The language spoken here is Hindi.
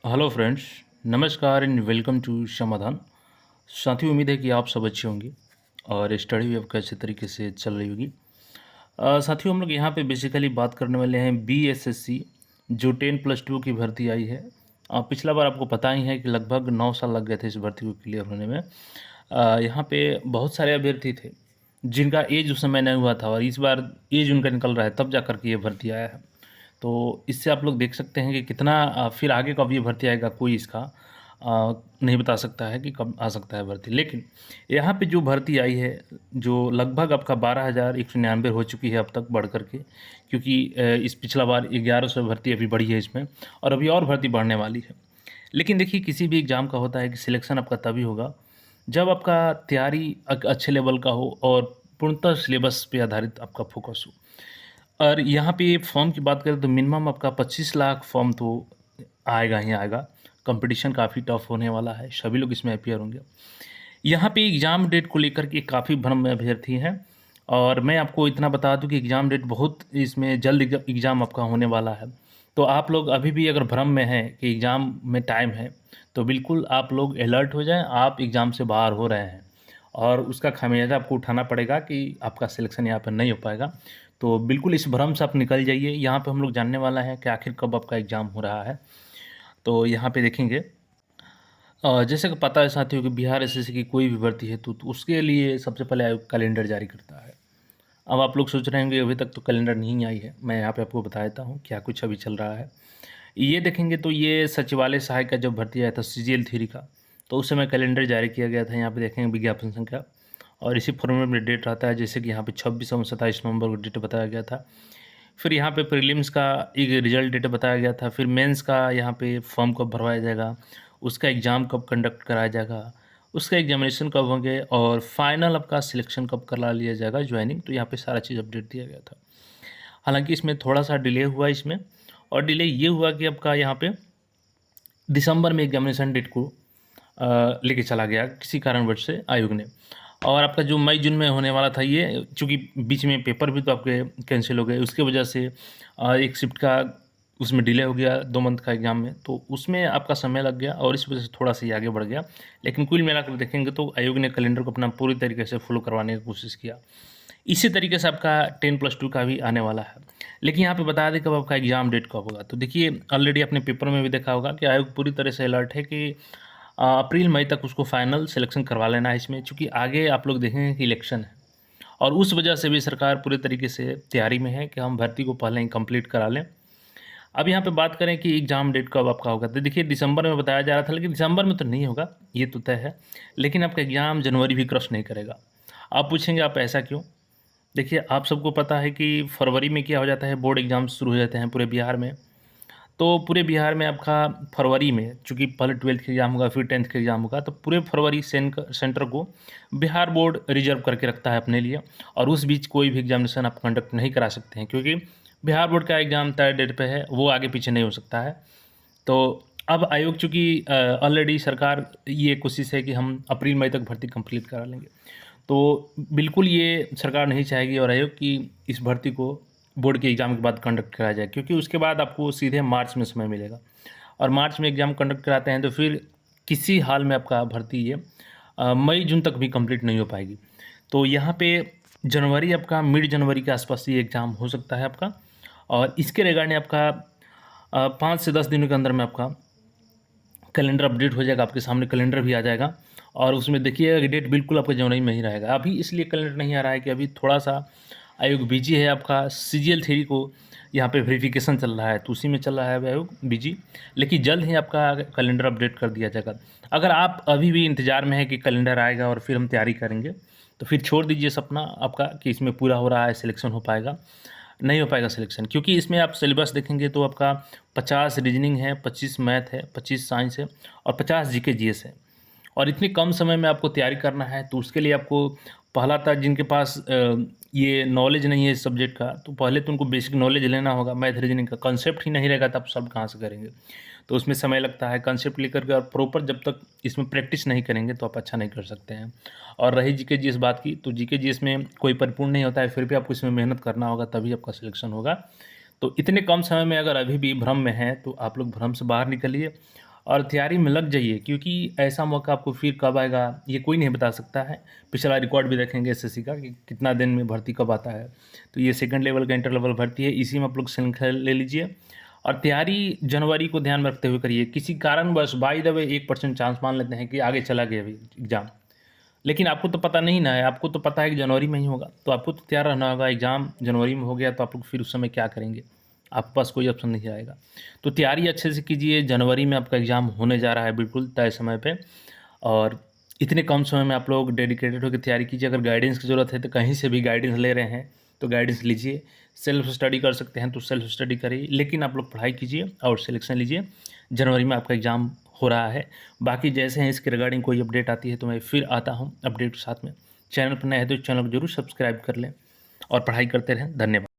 हेलो फ्रेंड्स, नमस्कार एंड वेलकम टू समाधान। साथियों, उम्मीद है कि आप सब अच्छे होंगे और स्टडी भी आपका अच्छे तरीके से चल रही होगी। साथियों, हम लोग यहाँ पे बेसिकली बात करने वाले हैं बीएसएससी जो 10+2 की भर्ती आई है। पिछला बार आपको पता ही है कि लगभग 9 साल लग गए थे इस भर्ती को क्लियर होने में। यहाँ पे बहुत सारे अभ्यर्थी थे जिनका एज उस समय नहीं हुआ था और इस बार एज उनका निकल रहा है, तब जा कर के ये भर्ती आया है। तो इससे आप लोग देख सकते हैं कि कितना फिर आगे कब ये भर्ती आएगा, कोई इसका नहीं बता सकता है कि कब आ सकता है भर्ती। लेकिन यहाँ पे जो भर्ती आई है, जो लगभग आपका 12,199 हो चुकी है अब तक बढ़ कर के, क्योंकि इस पिछला बार 1100 भर्ती अभी बढ़ी है इसमें और अभी और भर्ती बढ़ने वाली है। लेकिन देखिए, किसी भी एग्ज़ाम का होता है कि सिलेक्शन आपका तभी होगा जब आपका तैयारी अच्छे लेवल का हो और पूर्णतः सिलेबस पे आधारित आपका फोकस हो। और यहाँ पे फॉर्म की बात करें तो मिनिमम आपका 25 लाख फॉर्म तो आएगा ही आएगा। कंपटीशन काफ़ी टफ होने वाला है, सभी लोग इसमें अपीयर होंगे। यहाँ पे एग्ज़ाम डेट को लेकर के काफ़ी भ्रम में अभ्यर्थी हैं और मैं आपको इतना बता दूँ कि एग्ज़ाम डेट बहुत इसमें जल्द एग्ज़ाम आपका होने वाला है। तो आप लोग अभी भी अगर भ्रम में हैं कि एग्ज़ाम में टाइम है, तो बिल्कुल आप लोग अलर्ट हो जाएँ, आप एग्ज़ाम से बाहर हो रहे हैं और उसका खामियाज़ा आपको उठाना पड़ेगा कि आपका सिलेक्शन यहाँ पर नहीं हो पाएगा। तो बिल्कुल इस भ्रम से आप निकल जाइए। यहाँ पे हम लोग जानने वाला है कि आखिर कब आपका एग्ज़ाम हो रहा है। तो यहाँ पे देखेंगे, जैसे कि पता है साथियों कि बिहार एसएससी की कोई भी भर्ती है तो उसके लिए सबसे पहले आयोग कैलेंडर जारी करता है। अब आप लोग सोच रहे होंगे अभी तक तो कैलेंडर नहीं आई है। मैं यहाँ पे आपको बता देता हूँ क्या कुछ अभी चल रहा है। ये देखेंगे तो ये सचिवालय सहायक का जब भर्ती आया था सीजीएल 3 का, तो उस समय कैलेंडर जारी किया गया था। यहाँ पे देखेंगे विज्ञापन संख्या और इसी फॉर्मेट में डेट रहता है, जैसे कि यहाँ पे 26 और 27 नवंबर को डेट बताया गया था। फिर यहाँ पे प्रीलिम्स का एक रिजल्ट डेट बताया गया था। फिर मेंस का यहाँ पे फॉर्म कब भरवाया जाएगा, उसका एग्ज़ाम कब कंडक्ट कराया जाएगा, उसका एग्जामिनेशन कब होंगे और फाइनल आपका सिलेक्शन कब करा लिया जाएगा ज्वाइनिंग। तो यहाँ पे सारा चीज़ अपडेट दिया गया था। हालांकि इसमें थोड़ा सा डिले हुआ इसमें, और डिले ये हुआ कि आपका यहाँ पे दिसंबर में एग्जामिनेशन डेट को लेके चला गया किसी कारणवश से आयोग ने। और आपका जो मई जून में होने वाला था, ये चूँकि बीच में पेपर भी तो आपके कैंसिल हो गए, उसके वजह से एक शिफ्ट का उसमें डिले हो गया 2 मंथ का एग्ज़ाम में, तो उसमें आपका समय लग गया और इस वजह से थोड़ा-सा ये आगे बढ़ गया। लेकिन कुल मिलाकर देखेंगे तो आयोग ने कैलेंडर को अपना पूरी तरीके से फ़ॉलो करवाने की कोशिश किया। इसी तरीके से आपका 10+2 का भी आने वाला है। लेकिन यहाँ पे बता दें कब आपका एग्ज़ाम डेट कब होगा। तो देखिए, ऑलरेडी आपने पेपर में भी देखा होगा कि आयोग पूरी तरह से अलर्ट है कि अप्रैल मई तक उसको फाइनल सिलेक्शन करवा लेना है इसमें, चूँकि आगे आप लोग देखेंगे कि इलेक्शन है और उस वजह से भी सरकार पूरे तरीके से तैयारी में है कि हम भर्ती को पहले ही कंप्लीट करा लें। अब यहाँ पे बात करें कि एग्ज़ाम डेट कब आपका होगा, तो देखिए दिसंबर में बताया जा रहा था, लेकिन दिसंबर में तो नहीं होगा, ये तो तय है। लेकिन आपका एग्ज़ाम जनवरी भी क्रॉस नहीं करेगा। आप पूछेंगे आप ऐसा क्यों? देखिए, आप सबको पता है कि फरवरी में क्या हो जाता है, बोर्ड एग्ज़ाम शुरू हो जाते हैं पूरे बिहार में। तो पूरे बिहार में आपका फरवरी में, चूँकि पहले 12th का एग्ज़ाम होगा फिर 10th का एग्ज़ाम होगा, तो पूरे फरवरी सेंटर को बिहार बोर्ड रिज़र्व करके रखता है अपने लिए और उस बीच कोई भी एग्ज़ामिनेशन आप कंडक्ट नहीं करा सकते हैं, क्योंकि बिहार बोर्ड का एग्ज़ाम तय डेट पे है, वो आगे पीछे नहीं हो सकता है। तो अब आयोग, चूँकि ऑलरेडी सरकार ये कोशिश है कि हम अप्रैल मई तक भर्ती कंप्लीट करा लेंगे। तो बिल्कुल ये सरकार नहीं चाहेगी और आयोग की इस भर्ती को बोर्ड के एग्ज़ाम के बाद कंडक्ट कराया जाए, क्योंकि उसके बाद आपको सीधे मार्च में समय मिलेगा और मार्च में एग्ज़ाम कंडक्ट कराते हैं तो फिर किसी हाल में आपका भर्ती ये मई जून तक भी कंप्लीट नहीं हो पाएगी। तो यहाँ पे जनवरी, आपका मिड जनवरी के आसपास ये एग्ज़ाम हो सकता है आपका, और इसके रिगार्डिंग आपका 5 से 10 दिनों के अंदर में आपका कैलेंडर अपडेट हो जाएगा। आपके सामने कैलेंडर भी आ जाएगा और उसमें देखिएगा कि डेट बिल्कुल आपके जनवरी में ही रहेगा। अभी इसलिए कैलेंडर नहीं आ रहा है कि अभी थोड़ा-सा आयोग बिजी है, आपका सीजीएल 3 को यहाँ पे वेरिफिकेशन चल रहा है, तो उसी में चल रहा है अभी आयोग बिजी। लेकिन जल्द ही आपका कैलेंडर अपडेट कर दिया जाएगा। अगर आप अभी भी इंतज़ार में हैं कि कैलेंडर आएगा और फिर हम तैयारी करेंगे, तो फिर छोड़ दीजिए सपना आपका कि इसमें पूरा हो रहा है, सिलेक्शन हो पाएगा। नहीं हो पाएगा सिलेक्शन, क्योंकि इसमें आप सिलेबस देखेंगे तो आपका 50 रीजनिंग है, 25 मैथ है, 25 साइंस है और 50 जीके जीएस है। और इतने कम समय में आपको तैयारी करना है, तो उसके लिए आपको पहला था, जिनके पास ये नॉलेज नहीं है इस सब्जेक्ट का, तो पहले तो उनको बेसिक नॉलेज लेना होगा। मैथ रीजनिंग का कंसेप्ट ही नहीं रहेगा तो आप सब कहाँ से करेंगे। तो उसमें समय लगता है कंसेप्ट लेकर के, और प्रॉपर जब तक इसमें प्रैक्टिस नहीं करेंगे तो आप अच्छा नहीं कर सकते हैं। और रही जीके जीएस बात की, तो जीके जीएस में कोई परिपूर्ण नहीं होता है, फिर भी आपको इसमें मेहनत करना होगा, तभी आपका सिलेक्शन होगा। तो इतने कम समय में अगर अभी भी भ्रम में हैं तो आप लोग भ्रम से बाहर निकलिए और तैयारी में लग जाइए, क्योंकि ऐसा मौका आपको फिर कब आएगा ये कोई नहीं बता सकता है। पिछला रिकॉर्ड भी देखेंगे एसएससी का कि कितना दिन में भर्ती कब आता है। तो ये सेकंड लेवल का इंटर लेवल भर्ती है, इसी में आप लोग श्रृंखला ले लीजिए और तैयारी जनवरी को ध्यान में रखते हुए करिए। किसी कारणवश बाय द वे 1% चांस मान लेते हैं कि आगे चला गया अभी एग्ज़ाम, लेकिन आपको तो पता नहीं ना है, आपको तो पता है कि जनवरी में ही होगा, तो आपको तो तैयार रहना होगा। एग्ज़ाम जनवरी में हो गया तो आप लोग फिर उस समय क्या करेंगे, आपके पास कोई ऑप्शन नहीं आएगा। तो तैयारी अच्छे से कीजिए, जनवरी में आपका एग्ज़ाम होने जा रहा है बिल्कुल तय समय पे, और इतने कम समय में आप लोग डेडिकेटेड होकर तैयारी कीजिए। अगर गाइडेंस की ज़रूरत है तो कहीं से भी गाइडेंस ले रहे हैं तो गाइडेंस लीजिए, सेल्फ स्टडी कर सकते हैं तो सेल्फ स्टडी करिए, लेकिन आप लोग पढ़ाई कीजिए और सिलेक्शन लीजिए। जनवरी में आपका एग्ज़ाम हो रहा है। बाकी जैसे हैं इसके रिगार्डिंग कोई अपडेट आती है तो मैं फिर आता हूँ अपडेट के साथ में। चैनल पर नए हैं तो चैनल को जरूर सब्सक्राइब कर लें और पढ़ाई करते रहें। धन्यवाद।